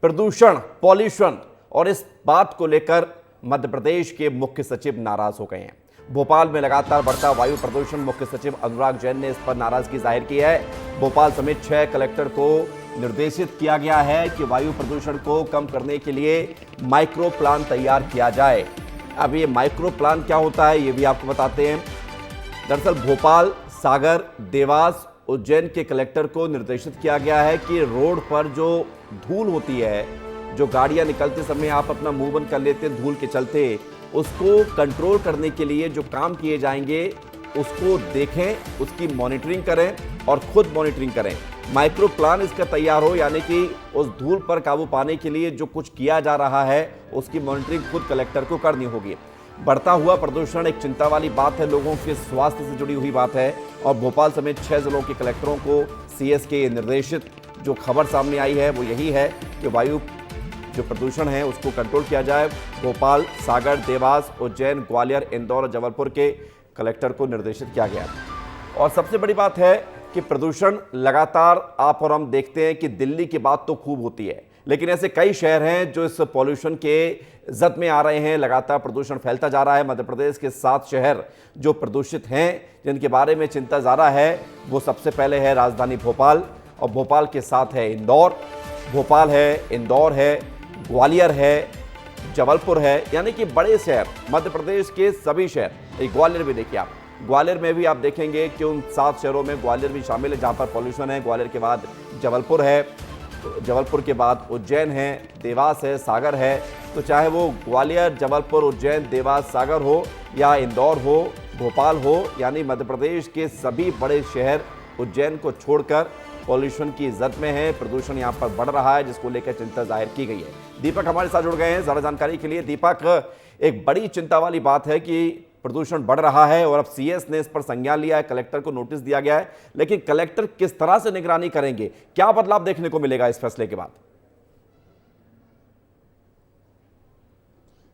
प्रदूषण, पॉल्यूशन और इस बात को लेकर मध्य प्रदेश के मुख्य सचिव नाराज हो गए हैं। भोपाल में लगातार बढ़ता वायु प्रदूषण, मुख्य सचिव अनुराग जैन ने इस पर नाराजगी जाहिर की है। भोपाल समेत 6 कलेक्टर को निर्देशित किया गया है कि वायु प्रदूषण को कम करने के लिए माइक्रो प्लान तैयार किया जाए। अब ये माइक्रो प्लान क्या होता है ये भी आपको बताते हैं। दरअसल भोपाल, सागर, देवास, उज्जैन के कलेक्टर को निर्देशित किया गया है कि रोड पर जो धूल होती है, जो गाड़ियां निकलते समय आप अपना मुंह बंद कर लेते हैं धूल के चलते, उसको कंट्रोल करने के लिए जो काम किए जाएंगे उसको देखें, उसकी मॉनिटरिंग करें और खुद मॉनिटरिंग करें। माइक्रो प्लान इसका तैयार हो, यानी कि उस धूल पर काबू पाने के लिए जो कुछ किया जा रहा है उसकी मॉनिटरिंग खुद कलेक्टर को करनी होगी। बढ़ता हुआ प्रदूषण एक चिंता वाली बात है, लोगों के स्वास्थ्य से जुड़ी हुई बात है और भोपाल समेत 6 जिलों के कलेक्टरों को सीएस के निर्देशित जो खबर सामने आई है वो यही है कि वायु जो प्रदूषण है उसको कंट्रोल किया जाए। भोपाल, सागर, देवास, उज्जैन, ग्वालियर, इंदौर और जबलपुर के कलेक्टर को निर्देशित किया गया। और सबसे बड़ी बात है कि प्रदूषण लगातार आप और हम देखते हैं कि दिल्ली की बात तो खूब होती है, लेकिन ऐसे कई शहर हैं जो इस पॉल्यूशन के जद में आ रहे हैं। लगातार प्रदूषण फैलता जा रहा है। मध्य प्रदेश के 7 शहर जो प्रदूषित हैं, जिनके बारे में चिंता ज़्यादा है, वो सबसे पहले है राजधानी भोपाल और भोपाल के साथ है इंदौर। भोपाल है, इंदौर है, ग्वालियर है, जबलपुर है, यानी कि बड़े शहर मध्य प्रदेश के सभी शहर। ग्वालियर भी देखिए आप, ग्वालियर में भी आप देखेंगे कि उन 7 शहरों में ग्वालियर भी शामिल है जहाँ पर पॉल्यूशन है। ग्वालियर के बाद जबलपुर है, जबलपुर के बाद उज्जैन है, देवास है, सागर है। तो चाहे वो ग्वालियर, जबलपुर, उज्जैन, देवास, सागर हो या इंदौर हो, भोपाल हो, यानी मध्य प्रदेश के सभी बड़े शहर उज्जैन को छोड़कर पॉल्यूशन की जद में है। प्रदूषण यहाँ पर बढ़ रहा है, जिसको लेकर चिंता जाहिर की गई है। दीपक हमारे साथ जुड़ गए हैं ज़्यादा जानकारी के लिए। दीपक, एक बड़ी चिंता वाली बात है कि प्रदूषण बढ़ रहा है और अब सीएस ने इस पर संज्ञान लिया है, कलेक्टर को नोटिस दिया गया है, लेकिन कलेक्टर किस तरह से निगरानी करेंगे, क्या बदलाव देखने को मिलेगा इस फैसले के बाद?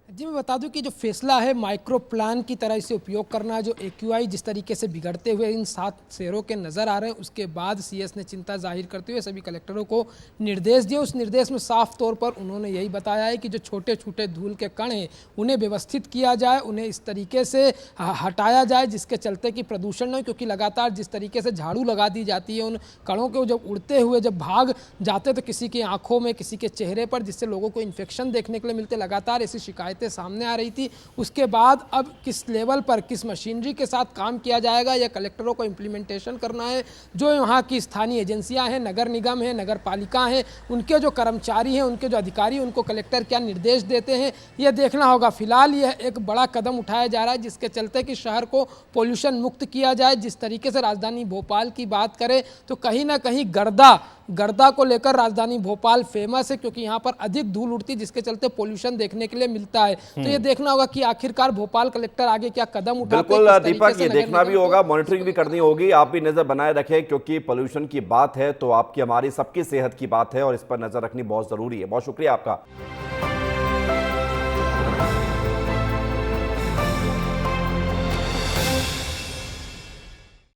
जी, मैं बता दूं कि जो फैसला है माइक्रो प्लान की तरह इसे उपयोग करना, जो एक्यूआई जिस तरीके से बिगड़ते हुए इन 7 शहरों के नज़र आ रहे हैं, उसके बाद सीएस ने चिंता जाहिर करते हुए सभी कलेक्टरों को निर्देश दिए। उस निर्देश में साफ तौर पर उन्होंने यही बताया है कि जो छोटे छोटे धूल के कण हैं उन्हें व्यवस्थित किया जाए, उन्हें इस तरीके से हटाया जाए जिसके चलते कि प्रदूषण न हो। क्योंकि लगातार जिस तरीके से झाड़ू लगा दी जाती है, उन कणों के जब उड़ते हुए जब भाग जाते तो किसी की आँखों में, किसी के चेहरे पर, जिससे लोगों को इन्फेक्शन देखने के लिए मिलते, लगातार ऐसी शिकायतें सामने आ रही थी। उसके बाद अब किस लेवल पर, किस मशीनरी के साथ काम किया जाएगा, या कलेक्टरों को इम्प्लीमेंटेशन करना है। जो यहाँ की स्थानीय एजेंसियां हैं, नगर निगम है, नगर पालिका हैं, उनके जो कर्मचारी हैं, उनके जो अधिकारी, उनको कलेक्टर क्या निर्देश देते हैं यह देखना होगा। फिलहाल यह एक बड़ा कदम उठाया जा रहा है जिसके चलते कि शहर को पोल्यूशन मुक्त किया जाए। जिस तरीके से राजधानी भोपाल की बात करें तो कहीं ना कहीं गर्दा को लेकर राजधानी भोपाल फेमस है, क्योंकि यहाँ पर अधिक धूल उड़ती है जिसके चलते पोल्यूशन देखने के लिए मिलता है। तो ये देखना होगा कि आखिरकार भोपाल कलेक्टर आगे क्या कदम उठाते हैं। बिल्कुल दीपक, ये देखना भी होगा, मॉनिटरिंग भी करनी होगी। आप भी नजर बनाए रखें, क्योंकि पोल्यूशन की बात है तो आपकी, हमारी, सबकी सेहत की बात है और इस पर नजर रखनी बहुत जरूरी है। बहुत शुक्रिया आपका।